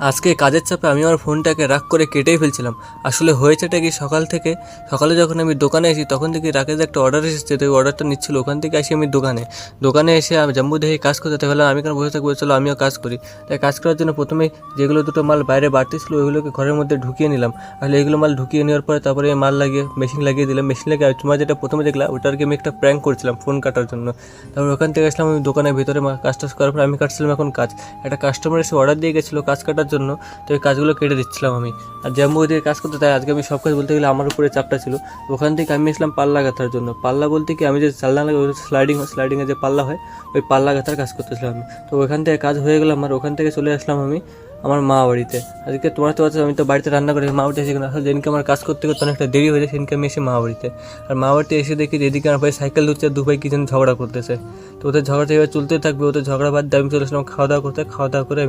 আজকে কাজের চাপে আমি আমার ফোনটাকে রাগ করে কেটেই ফেলছিলাম। আসলে হয়েছেটা কি, সকালে যখন আমি দোকানে এসি তখন থেকে রাকেশ একটা অর্ডার এসেছে, তো ওই অর্ডারটা নিচ্ছিল। ওখান থেকে আসি আমি দোকানে এসে আমি জাম্বু দেখে কাজ করতে, তাই ভাবলাম আমি কেন বসে থাকবো, চলো আমিও কাজ করি। তাই কাজ করার জন্য প্রথমে যেগুলো দুটো মাল বাইরে বাড়তি ছিল ওইগুলোকে ঘরের মধ্যে ঢুকিয়ে নিলাম। আসলে এইগুলো মাল ঢুকিয়ে নেওয়ার পরে তারপরে মাল লাগিয়ে মেশিন লাগিয়ে দিলাম। মেশিন লাগিয়ে তোমার যেটা প্রথমে দেখলাম ওটা আর কি আমি একটা প্র্যাঙ্ক করছিলাম ফোন কাটার জন্য। তারপর ওখান থেকে আসলাম আমি দোকানের ভিতরে কাজ টাজ করার পর আমি কাটছিলাম এখন কাজ। একটা কাস্টমার এসে অর্ডার দিয়ে গেছিলো কাজ কাটার জন্য, তো এই কাজগুলো কেটে দিচ্ছিলাম আমি। আর জাম্বু ওইদিকে কাজ করতে, তাই আজকে আমি সব কাজ বলতে গেলে আমার উপরে চাপটা ছিল। ওখান থেকে আমি এসলাম পাল্লা গাঁথার জন্য। পাল্লা বলতে কি, আমি যে চালনা লাগে স্লাইডিংয়ে যে পাল্লা হয় ওই পাল্লা গাঁথার কাজ করতেছিলাম আমি। তো ওখান থেকে কাজ হয়ে গেলাম আর ওখান থেকে চলে আসলাম আমি আমার মা বাড়িতে। আজকে তোমার তো আছে, আমি তো বাড়িতে রান্না করি, মা বাড়িতে এসে আসলে যেদিনকে আমার কাজ করতে করতে অনেকটা দেরি হয়ে যায় সেদিনকে আমি এসে মা বাড়িতে। আর মা বাড়িতে এসে দেখি যে এদিকে আমার ভাই সাইকেল ধরছে আর দুভাই কি যেন ঝগড়া করতেছে। তো ওদের ঝগড়া এবার চলতে থাকবে, ওদের ঝগড়া বাদ দিয়ে আমি চলে আসলাম খাওয়া দাওয়া করতে। খাওয়া দাওয়া করে আমি